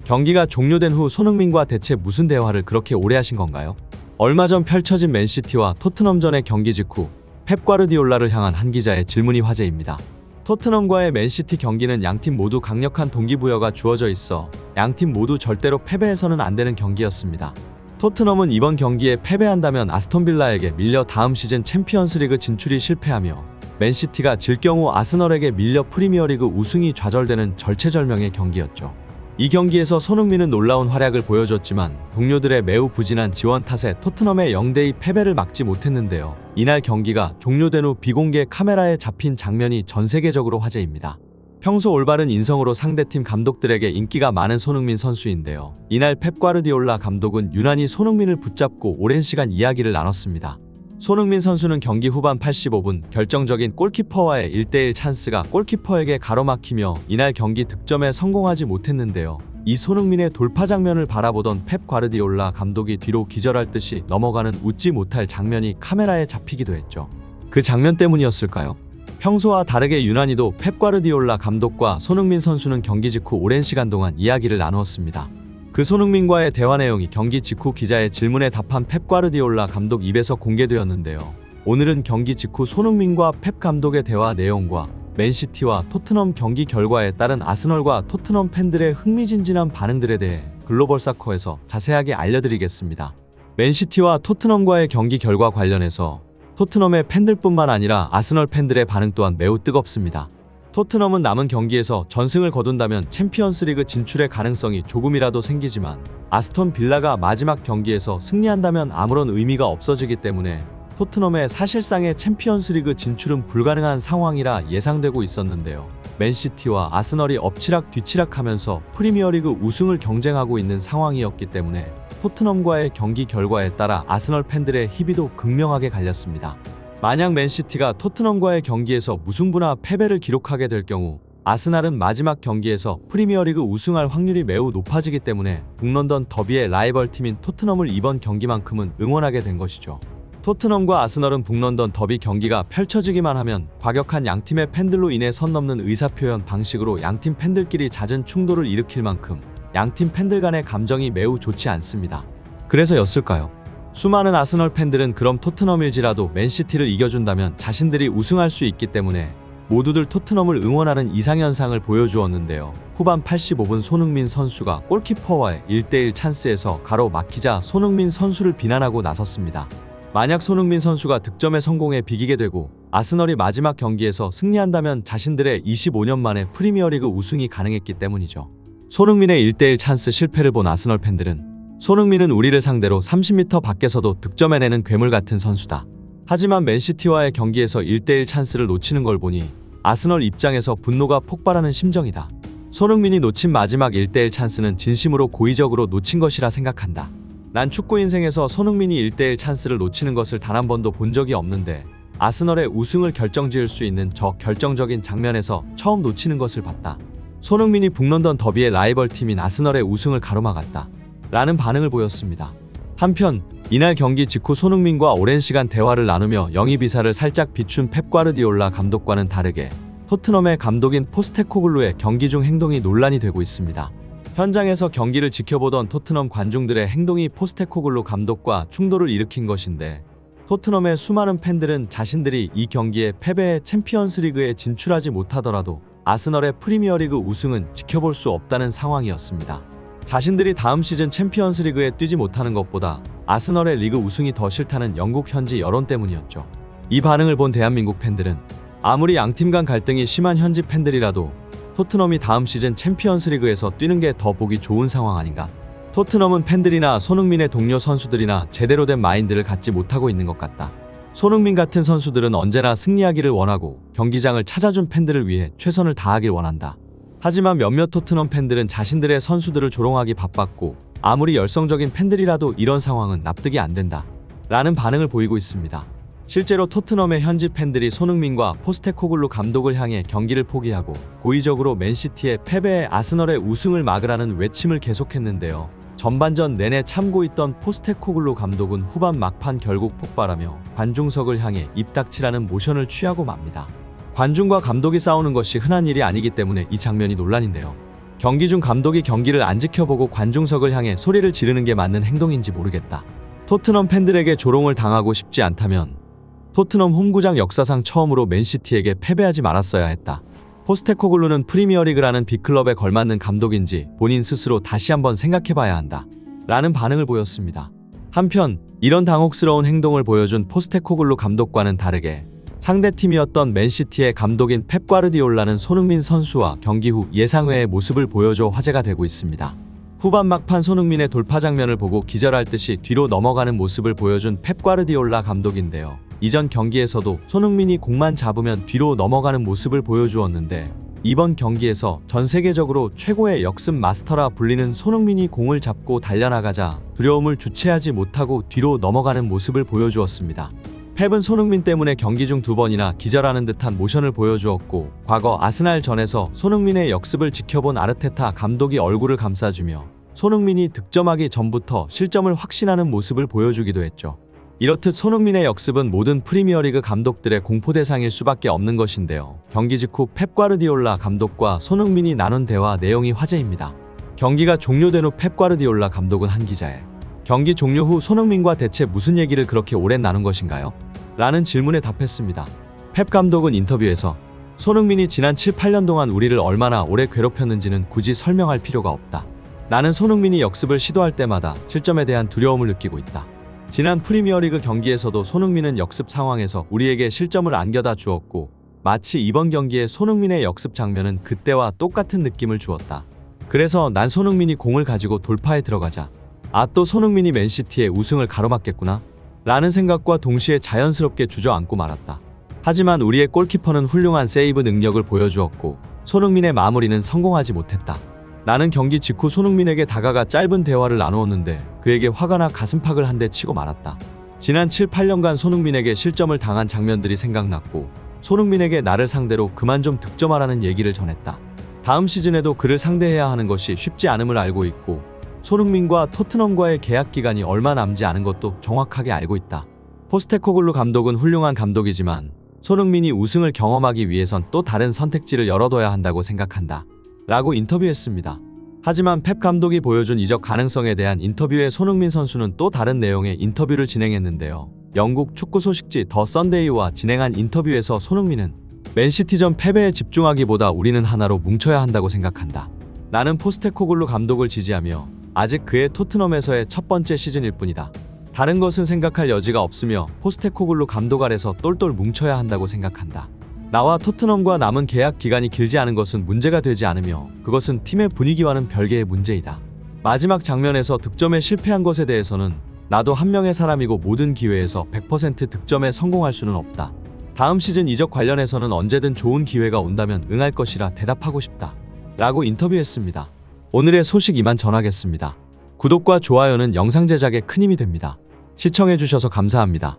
경기가 종료된 후 손흥민과 대체 무슨 대화를 그렇게 오래 하신 건가요? 얼마 전 펼쳐진 맨시티와 토트넘전의 경기 직후 펩 과르디올라를 향한 한 기자의 질문이 화제입니다. 토트넘과의 맨시티 경기는 양팀 모두 강력한 동기부여가 주어져 있어 양팀 모두 절대로 패배해서는 안 되는 경기였습니다. 토트넘은 이번 경기에 패배한다면 아스톤빌라에게 밀려 다음 시즌 챔피언스리그 진출이 실패하며 맨시티가 질 경우 아스널에게 밀려 프리미어리그 우승이 좌절되는 절체절명의 경기였죠. 이 경기에서 손흥민은 놀라운 활약을 보여줬지만 동료들의 매우 부진한 지원 탓에 토트넘의 0대2 패배를 막지 못했는데요. 이날 경기가 종료된 후 비공개 카메라에 잡힌 장면이 전 세계적으로 화제입니다. 평소 올바른 인성으로 상대팀 감독들에게 인기가 많은 손흥민 선수인데요. 이날 펩 과르디올라 감독은 유난히 손흥민을 붙잡고 오랜 시간 이야기를 나눴습니다. 손흥민 선수는 경기 후반 85분 결정적인 골키퍼와의 1대1 찬스가 골키퍼에게 가로막히며 이날 경기 득점에 성공하지 못했는데요. 이 손흥민의 돌파 장면을 바라보던 펩 과르디올라 감독이 뒤로 기절할 듯이 넘어가는 웃지 못할 장면이 카메라에 잡히기도 했죠. 그 장면 때문이었을까요? 평소와 다르게 유난히도 펩 과르디올라 감독과 손흥민 선수는 경기 직후 오랜 시간 동안 이야기를 나누었습니다. 그 손흥민과의 대화 내용이 경기 직후 기자의 질문에 답한 펩 과르디올라 감독 입에서 공개되었는데요. 오늘은 경기 직후 손흥민과 펩 감독의 대화 내용과 맨시티와 토트넘 경기 결과에 따른 아스널과 토트넘 팬들의 흥미진진한 반응들에 대해 글로벌 사커에서 자세하게 알려드리겠습니다. 맨시티와 토트넘과의 경기 결과 관련해서 토트넘의 팬들뿐만 아니라 아스널 팬들의 반응 또한 매우 뜨겁습니다. 토트넘은 남은 경기에서 전승을 거둔다면 챔피언스리그 진출의 가능성이 조금이라도 생기지만 아스톤 빌라가 마지막 경기에서 승리한다면 아무런 의미가 없어지기 때문에 토트넘의 사실상의 챔피언스리그 진출은 불가능한 상황이라 예상되고 있었는데요. 맨시티와 아스널이 엎치락 뒤치락하면서 프리미어리그 우승을 경쟁하고 있는 상황이었기 때문에 토트넘과의 경기 결과에 따라 아스널 팬들의 희비도 극명하게 갈렸습니다. 만약 맨시티가 토트넘과의 경기에서 무승부나 패배를 기록하게 될 경우 아스날은 마지막 경기에서 프리미어리그 우승할 확률이 매우 높아지기 때문에 북런던 더비의 라이벌팀인 토트넘을 이번 경기만큼은 응원하게 된 것이죠. 토트넘과 아스널은 북런던 더비 경기가 펼쳐지기만 하면 과격한 양팀의 팬들로 인해 선 넘는 의사표현 방식으로 양팀 팬들끼리 잦은 충돌을 일으킬 만큼 양팀 팬들 간의 감정이 매우 좋지 않습니다. 그래서였을까요? 수많은 아스널 팬들은 그럼 토트넘일지라도 맨시티를 이겨준다면 자신들이 우승할 수 있기 때문에 모두들 토트넘을 응원하는 이상현상을 보여주었는데요. 후반 85분 손흥민 선수가 골키퍼와의 1대1 찬스에서 가로막히자 손흥민 선수를 비난하고 나섰습니다. 만약 손흥민 선수가 득점에 성공해 비기게 되고 아스널이 마지막 경기에서 승리한다면 자신들의 25년 만에 프리미어리그 우승이 가능했기 때문이죠. 손흥민의 1대1 찬스 실패를 본 아스널 팬들은 손흥민은 우리를 상대로 30m 밖에서도 득점해내는 괴물 같은 선수다. 하지만 맨시티와의 경기에서 1대1 찬스를 놓치는 걸 보니 아스널 입장에서 분노가 폭발하는 심정이다. 손흥민이 놓친 마지막 1대1 찬스는 진심으로 고의적으로 놓친 것이라 생각한다. 난 축구 인생에서 손흥민이 1대1 찬스를 놓치는 것을 단 한 번도 본 적이 없는데 아스널의 우승을 결정지을 수 있는 저 결정적인 장면에서 처음 놓치는 것을 봤다. 손흥민이 북런던 더비의 라이벌팀인 아스널의 우승을 가로막았다. 라는 반응을 보였습니다. 한편 이날 경기 직후 손흥민과 오랜 시간 대화를 나누며 영입이사를 살짝 비춘 펩 과르디올라 감독과는 다르게 토트넘의 감독인 포스테코글루의 경기 중 행동이 논란이 되고 있습니다. 현장에서 경기를 지켜보던 토트넘 관중들의 행동이 포스테코글루 감독과 충돌을 일으킨 것인데 토트넘의 수많은 팬들은 자신들이 이 경기에 패배해 챔피언스리그에 진출하지 못하더라도 아스널의 프리미어리그 우승은 지켜볼 수 없다는 상황이었습니다. 자신들이 다음 시즌 챔피언스리그에 뛰지 못하는 것보다 아스널의 리그 우승이 더 싫다는 영국 현지 여론 때문이었죠. 이 반응을 본 대한민국 팬들은 아무리 양팀 간 갈등이 심한 현지 팬들이라도 토트넘이 다음 시즌 챔피언스리그에서 뛰는 게 더 보기 좋은 상황 아닌가? 토트넘은 팬들이나 손흥민의 동료 선수들이나 제대로 된 마인드를 갖지 못하고 있는 것 같다. 손흥민 같은 선수들은 언제나 승리하기를 원하고 경기장을 찾아준 팬들을 위해 최선을 다하길 원한다. 하지만 몇몇 토트넘 팬들은 자신들의 선수들을 조롱하기 바빴고 아무리 열성적인 팬들이라도 이런 상황은 납득이 안 된다. 라는 반응을 보이고 있습니다. 실제로 토트넘의 현지 팬들이 손흥민과 포스테코글루 감독을 향해 경기를 포기하고 고의적으로 맨시티의 패배에 아스널의 우승을 막으라는 외침을 계속했는데요. 전반전 내내 참고 있던 포스테코글루 감독은 후반 막판 결국 폭발하며 관중석을 향해 입닥치라는 모션을 취하고 맙니다. 관중과 감독이 싸우는 것이 흔한 일이 아니기 때문에 이 장면이 논란인데요. 경기 중 감독이 경기를 안 지켜보고 관중석을 향해 소리를 지르는 게 맞는 행동인지 모르겠다. 토트넘 팬들에게 조롱을 당하고 싶지 않다면 토트넘 홈구장 역사상 처음으로 맨시티에게 패배하지 말았어야 했다. 포스테코글루는 프리미어리그라는 빅클럽에 걸맞는 감독인지 본인 스스로 다시 한번 생각해봐야 한다. 라는 반응을 보였습니다. 한편 이런 당혹스러운 행동을 보여준 포스테코글루 감독과는 다르게 상대팀이었던 맨시티의 감독인 펩 과르디올라는 손흥민 선수와 경기 후 예상외의 모습을 보여줘 화제가 되고 있습니다. 후반 막판 손흥민의 돌파 장면을 보고 기절할 듯이 뒤로 넘어가는 모습을 보여준 펩 과르디올라 감독인데요. 이전 경기에서도 손흥민이 공만 잡으면 뒤로 넘어가는 모습을 보여주었는데 이번 경기에서 전 세계적으로 최고의 역습 마스터라 불리는 손흥민이 공을 잡고 달려나가자 두려움을 주체하지 못하고 뒤로 넘어가는 모습을 보여주었습니다. 펩은 손흥민 때문에 경기 중 2번이나 기절하는 듯한 모션을 보여주었고 과거 아스날전에서 손흥민의 역습을 지켜본 아르테타 감독이 얼굴을 감싸주며 손흥민이 득점하기 전부터 실점을 확신하는 모습을 보여주기도 했죠. 이렇듯 손흥민의 역습은 모든 프리미어리그 감독들의 공포 대상일 수밖에 없는 것인데요. 경기 직후 펩 과르디올라 감독과 손흥민이 나눈 대화 내용이 화제입니다. 경기가 종료된 후 펩 과르디올라 감독은 한 기자에 경기 종료 후 손흥민과 대체 무슨 얘기를 그렇게 오래 나눈 것인가요? 라는 질문에 답했습니다. 펩 감독은 인터뷰에서 손흥민이 지난 7, 8년 동안 우리를 얼마나 오래 괴롭혔는지는 굳이 설명할 필요가 없다. 나는 손흥민이 역습을 시도할 때마다 실점에 대한 두려움을 느끼고 있다. 지난 프리미어리그 경기에서도 손흥민은 역습 상황에서 우리에게 실점을 안겨다 주었고 마치 이번 경기의 손흥민의 역습 장면은 그때와 똑같은 느낌을 주었다. 그래서 난 손흥민이 공을 가지고 돌파에 들어가자 또 손흥민이 맨시티의 우승을 가로막겠구나 라는 생각과 동시에 자연스럽게 주저앉고 말았다. 하지만 우리의 골키퍼는 훌륭한 세이브 능력을 보여주었고 손흥민의 마무리는 성공하지 못했다. 나는 경기 직후 손흥민에게 다가가 짧은 대화를 나누었는데 그에게 화가 나 가슴팍을 한 대 치고 말았다. 지난 7, 8년간 손흥민에게 실점을 당한 장면들이 생각났고 손흥민에게 나를 상대로 그만 좀 득점하라는 얘기를 전했다. 다음 시즌에도 그를 상대해야 하는 것이 쉽지 않음을 알고 있고 손흥민과 토트넘과의 계약 기간이 얼마 남지 않은 것도 정확하게 알고 있다. 포스테코글루 감독은 훌륭한 감독이지만 손흥민이 우승을 경험하기 위해선 또 다른 선택지를 열어둬야 한다고 생각한다. 라고 인터뷰했습니다. 하지만 펩 감독이 보여준 이적 가능성에 대한 인터뷰에 손흥민 선수는 또 다른 내용의 인터뷰를 진행했는데요. 영국 축구 소식지 더 선데이와 진행한 인터뷰에서 손흥민은 맨시티전 패배에 집중하기보다 우리는 하나로 뭉쳐야 한다고 생각한다. 나는 포스테코글루 감독을 지지하며 아직 그의 토트넘에서의 첫 번째 시즌일 뿐이다. 다른 것은 생각할 여지가 없으며 포스테코글루 감독 아래서 똘똘 뭉쳐야 한다고 생각한다. 나와 토트넘과 남은 계약 기간이 길지 않은 것은 문제가 되지 않으며 그것은 팀의 분위기와는 별개의 문제이다. 마지막 장면에서 득점에 실패한 것에 대해서는 나도 한 명의 사람이고 모든 기회에서 100% 득점에 성공할 수는 없다. 다음 시즌 이적 관련해서는 언제든 좋은 기회가 온다면 응할 것이라 대답하고 싶다. 라고 인터뷰했습니다. 오늘의 소식 이만 전하겠습니다. 구독과 좋아요는 영상 제작에 큰 힘이 됩니다. 시청해주셔서 감사합니다.